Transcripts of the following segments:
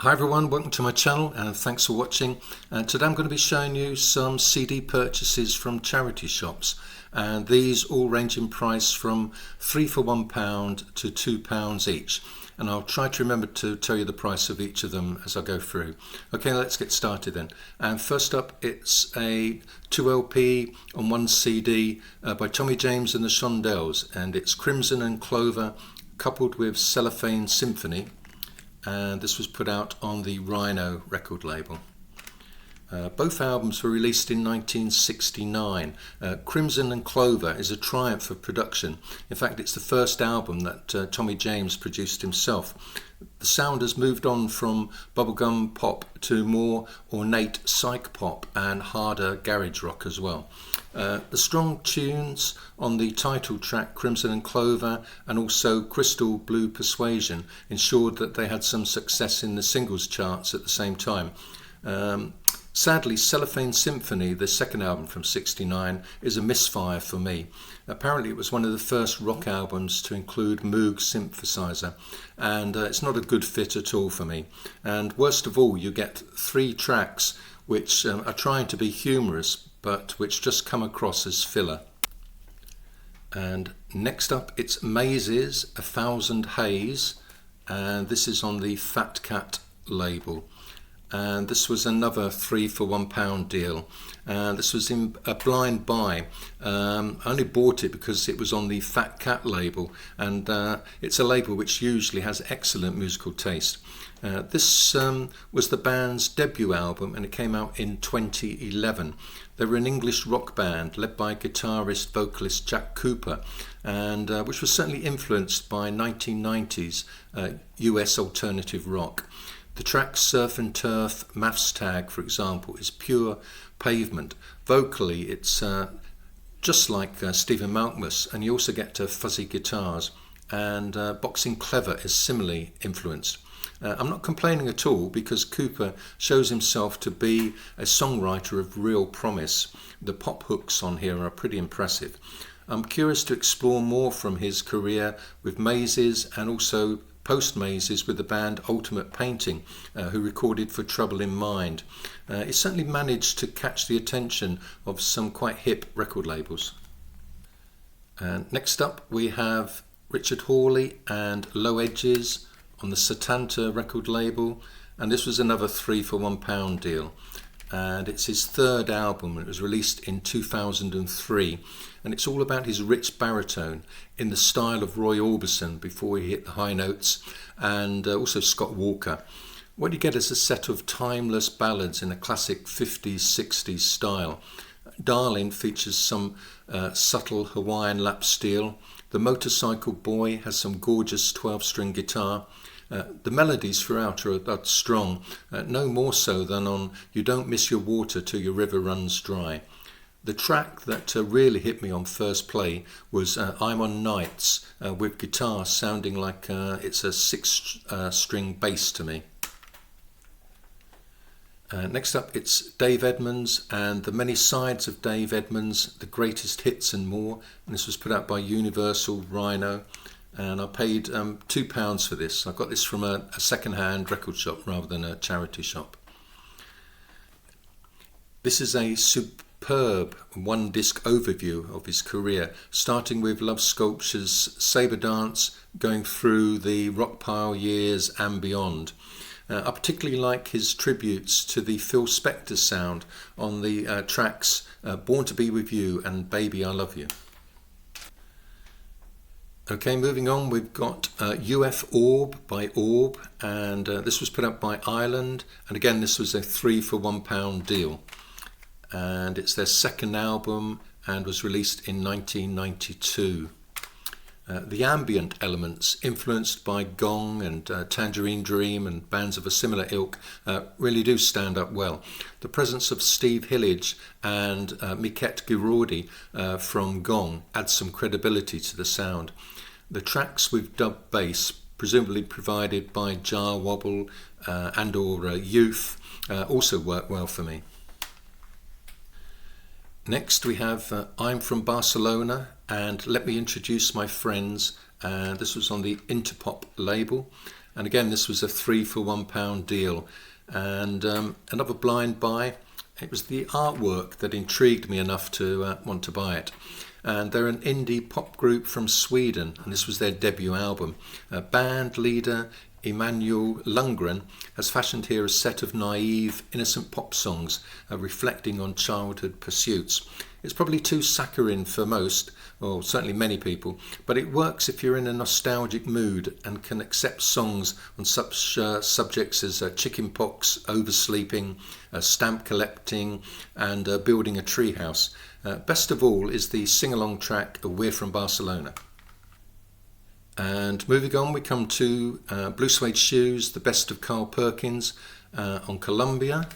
Hi everyone, welcome to my channel and thanks for watching. And today I'm going to be showing you some CD purchases from charity shops, and these all range in price from £3 for £1 to £2 each, and I'll try to remember to tell you the price of each of them as I go through. Okay, let's get started then. And first up, it's a 2LP on 1 CD by Tommy James and the Shondells, and it's Crimson and Clover coupled with Cellophane Symphony. And this was put out on the Rhino record label. Both albums were released in 1969. Crimson and Clover is a triumph of production. In fact, it's the first album that Tommy James produced himself. The sound has moved on from bubblegum pop to more ornate psych pop and harder garage rock as well. The strong tunes on the title track Crimson and Clover and also Crystal Blue Persuasion ensured that they had some success in the singles charts at the same time. Sadly, Cellophane Symphony, the second album from '69, is a misfire for me. Apparently it was one of the first rock albums to include Moog synthesizer, and it's not a good fit at all for me. And worst of all, you get 3 tracks which are trying to be humorous but which just come across as filler. And next up, it's Mazes, 1000 Haze, and this is on the Fat Cat label. And this was another £3 for £1 deal. This was in a blind buy. I only bought it because it was on the Fat Cat label, and it's a label which usually has excellent musical taste. This was the band's debut album, and it came out in 2011. They were an English rock band led by guitarist vocalist Jack Cooper, and which was certainly influenced by 1990s US alternative rock. The track Surf and Turf Maths Tag, for example, is pure pavement. Vocally, it's just like Stephen Malkmus, and you also get fuzzy guitars, and Boxing Clever is similarly influenced. I'm not complaining at all because Cooper shows himself to be a songwriter of real promise. The pop hooks on here are pretty impressive. I'm curious to explore more from his career with Mazes and also post-Mazes with the band Ultimate Painting, who recorded for Trouble in Mind. It certainly managed to catch the attention of some quite hip record labels. Next up we have Richard Hawley and Lowedges on the Setanta record label, and this was another £3 for £1 deal. And it's his third album. It was released in 2003, and it's all about his rich baritone in the style of Roy Orbison before he hit the high notes, and also Scott Walker. What you get is a set of timeless ballads in a classic 50s, 60s style. Darling features some subtle Hawaiian lap steel. The Motorcycle Boy has some gorgeous 12-string guitar. The melodies throughout are strong, no more so than on You Don't Miss Your Water Till Your River Runs Dry. The track that really hit me on first play was I'm on Nights, with guitar sounding like it's a 6-string bass to me. Next up, it's Dave Edmunds and the Many Sides of Dave Edmunds, The Greatest Hits and More, and this was put out by Universal Rhino. And I paid £2 for this. I got this from a second-hand record shop rather than a charity shop. This is a superb one-disc overview of his career, starting with Love Sculpture's Sabre Dance, going through the Rockpile years and beyond. I particularly like his tributes to the Phil Spector sound on the tracks Born to Be With You and Baby I Love You. Okay, moving on, we've got U.F. ORB by ORB, and this was put up by Ireland, and again this was a £3 for £1 deal, and it's their second album and was released in 1992. The ambient elements, influenced by Gong and Tangerine Dream and bands of a similar ilk, really do stand up well. The presence of Steve Hillage and Miket Girardi from Gong adds some credibility to the sound. The tracks with dub bass, presumably provided by Jar Wobble and or Youth, also work well for me. Next we have I'm from Barcelona and Let Me Introduce My Friends, and this was on the Interpop label, and again this was a 3 for £1 deal. And another blind buy. It was the artwork that intrigued me enough to want to buy it. And they're an indie pop group from Sweden, and this was their debut album. Band leader Emanuel Lundgren has fashioned here a set of naive, innocent pop songs reflecting on childhood pursuits. It's probably too saccharine for most, or certainly many people, but it works if you're in a nostalgic mood and can accept songs on such subjects as chickenpox, oversleeping, stamp collecting, and building a treehouse. Best of all is the sing-along track We're from Barcelona. And moving on, we come to Blue Suede Shoes, The Best of Carl Perkins on Columbia.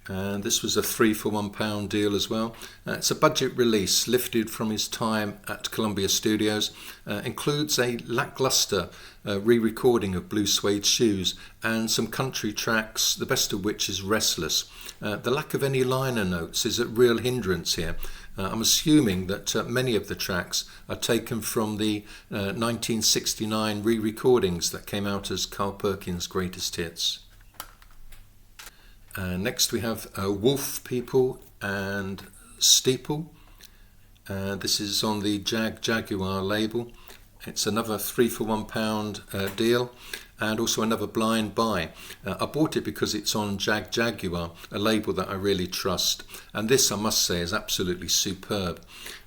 And this was a 3 for £1 deal as well. It's a budget release lifted from his time at Columbia Studios. Includes a lackluster re-recording of Blue Suede Shoes and some country tracks, the best of which is Restless. The lack of any liner notes is a real hindrance here. I'm assuming that many of the tracks are taken from the 1969 re-recordings that came out as Carl Perkins' greatest hits. Next we have Wolf People and Steeple. This is on the Jaguar label. It's another 3 for £1 deal, and also another blind buy. I bought it because it's on Jaguar, a label that I really trust. And this, I must say, is absolutely superb.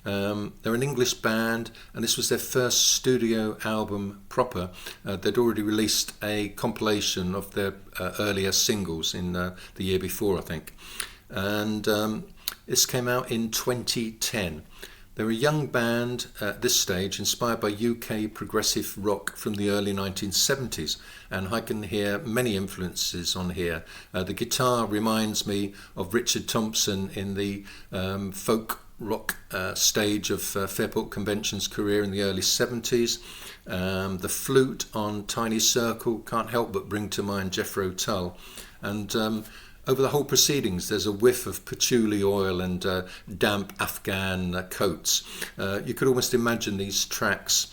They're an English band, and this was their first studio album proper. They'd already released a compilation of their earlier singles in the year before, I think. And this came out in 2010. They're a young band at this stage, inspired by UK progressive rock from the early 1970s, and I can hear many influences on here. The guitar reminds me of Richard Thompson in the folk rock stage of Fairport Convention's career in the early 70s. The flute on Tiny Circle can't help but bring to mind Jethro Tull. And over the whole proceedings, there's a whiff of patchouli oil and damp Afghan coats. You could almost imagine these tracks,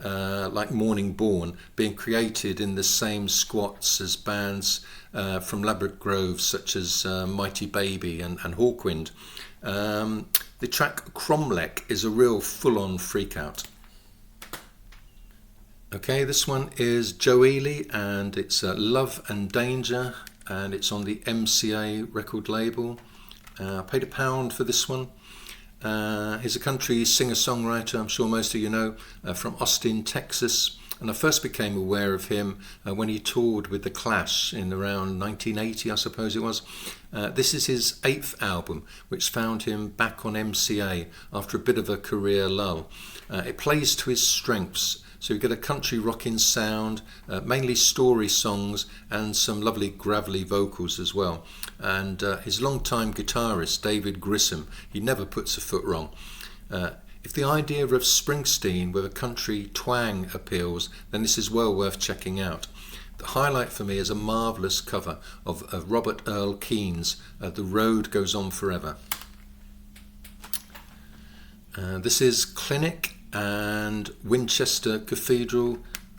like Morning Born, being created in the same squats as bands from Ladbroke Grove, such as Mighty Baby and Hawkwind. The track Cromlech is a real full-on freak-out. Okay, this one is Joe Ely, and it's Love and Danger, and it's on the MCA record label. I paid £1 for this one. He's a country singer-songwriter, I'm sure most of you know, from Austin, Texas. And I first became aware of him when he toured with The Clash in around 1980, I suppose it was. This is his 8th album, which found him back on MCA after a bit of a career lull. It plays to his strengths. So you get a country rocking sound, mainly story songs, and some lovely gravelly vocals as well. And his longtime guitarist, David Grissom, he never puts a foot wrong. If the idea of Springsteen with a country twang appeals, then this is well worth checking out. The highlight for me is a marvellous cover of Robert Earl Keen's The Road Goes On Forever. This is Clinic and Winchester Cathedral,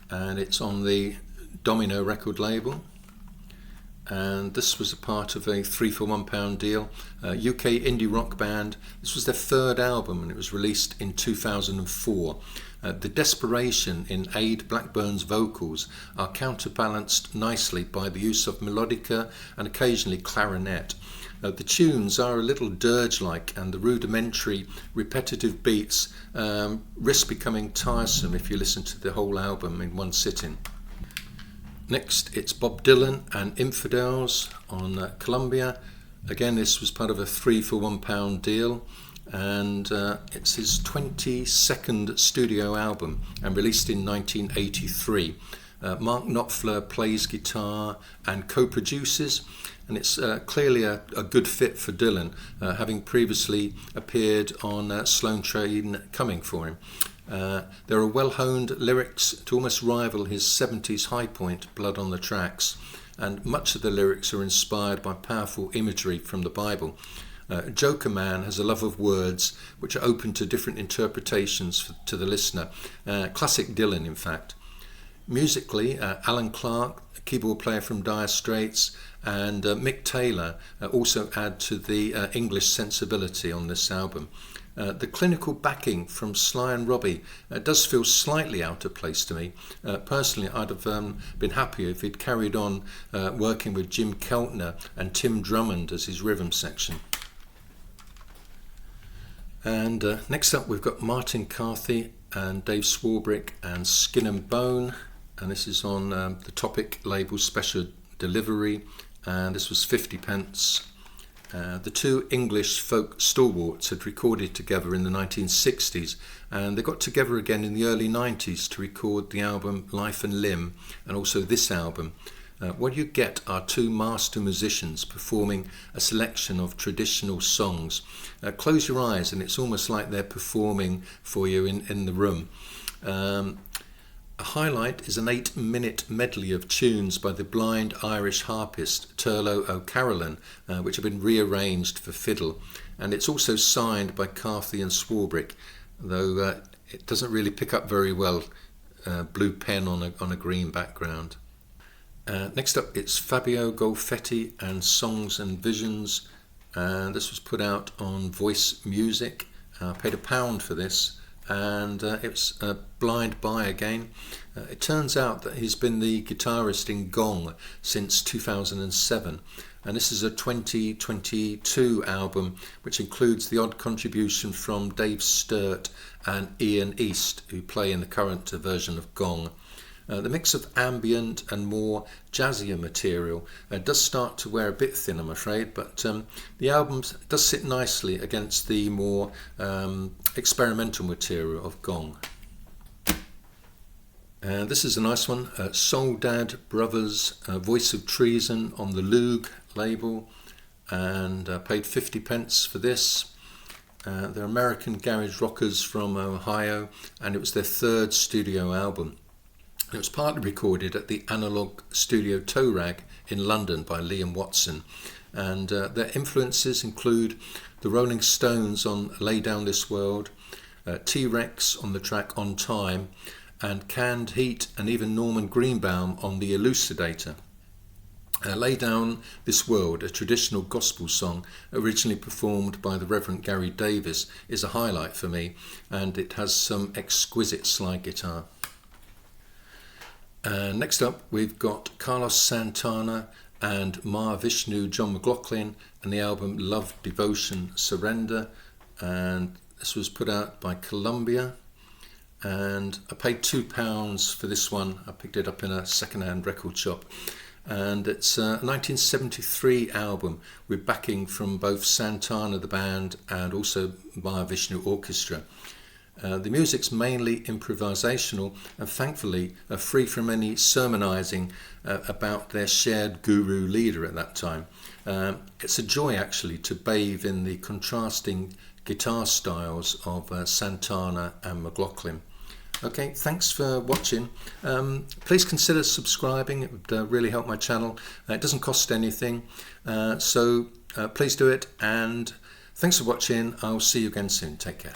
and it's on the Domino record label. And this was a part of a 3 for £1 deal. UK indie rock band. This was their 3rd album, and it was released in 2004. The desperation in Aid Blackburn's vocals are counterbalanced nicely by the use of melodica and occasionally clarinet. The tunes are a little dirge-like, and the rudimentary, repetitive beats risk becoming tiresome if you listen to the whole album in one sitting. Next, it's Bob Dylan and Infidels on Columbia. Again, this was part of a 3 for £1 deal, and it's his 22nd studio album and released in 1983. Mark Knopfler plays guitar and co-produces, and it's clearly a good fit for Dylan, having previously appeared on Sloane Train Coming for him. There are well-honed lyrics to almost rival his 70s high point, Blood on the Tracks, and much of the lyrics are inspired by powerful imagery from the Bible. Joker Man has a love of words which are open to different interpretations to the listener. Classic Dylan, in fact. Musically, Alan Clark, a keyboard player from Dire Straits, and Mick Taylor also add to the English sensibility on this album. The clinical backing from Sly and Robbie does feel slightly out of place to me. Personally, I'd have been happier if he'd carried on working with Jim Keltner and Tim Drummond as his rhythm section. And next up we've got Martin Carthy and Dave Swarbrick and Skin and Bone, and this is on the Topic label Special Delivery, and this was 50p. The two English folk stalwarts had recorded together in the 1960s, and they got together again in the early 90s to record the album Life and Limb, and also this album. What you get are two master musicians performing a selection of traditional songs. Close your eyes and it's almost like they're performing for you in the room. A highlight is an 8-minute medley of tunes by the blind Irish harpist Turlough O'Carolan, which have been rearranged for fiddle, and it's also signed by Carthy and Swarbrick, though it doesn't really pick up very well, blue pen on a green background. Next up it's FABIO, GOLFETTI and Songs and Visions, and this was put out on Voice Music. I paid £1 for this, and it's a blind buy again. It turns out that he's been the guitarist in Gong since 2007, and this is a 2022 album which includes the odd contribution from Dave Sturt and Ian East, who play in the current version of Gong. The mix of ambient and more jazzier material does start to wear a bit thin, I'm afraid, but the album does sit nicely against the more experimental material of Gong. This is a nice one, Soul Dad Brothers, Voice of Treason on the Loog label, and paid 50p for this. They're American garage rockers from Ohio, and it was their third studio album. It was partly recorded at the Analog Studio Toe Rag in London by Liam Watson, and their influences include the Rolling Stones on Lay Down This World, T-Rex on the track On Time, and Canned Heat and even Norman Greenbaum on The Elucidator. Lay Down This World, a traditional gospel song originally performed by the Reverend Gary Davis, is a highlight for me, and it has some exquisite slide guitar. Next up we've got Carlos Santana and Mahavishnu John McLaughlin and the album Love, Devotion, Surrender, and this was put out by Columbia, and I paid £2 for this one. I picked it up in a second-hand record shop, and it's a 1973 album with backing from both Santana the band and also Mahavishnu Orchestra. The music's mainly improvisational and thankfully free from any sermonising about their shared guru leader at that time. It's a joy actually to bathe in the contrasting guitar styles of Santana and McLaughlin. Okay, thanks for watching. Please consider subscribing, it would really help my channel. It doesn't cost anything, so please do it, and thanks for watching. I'll see you again soon. Take care.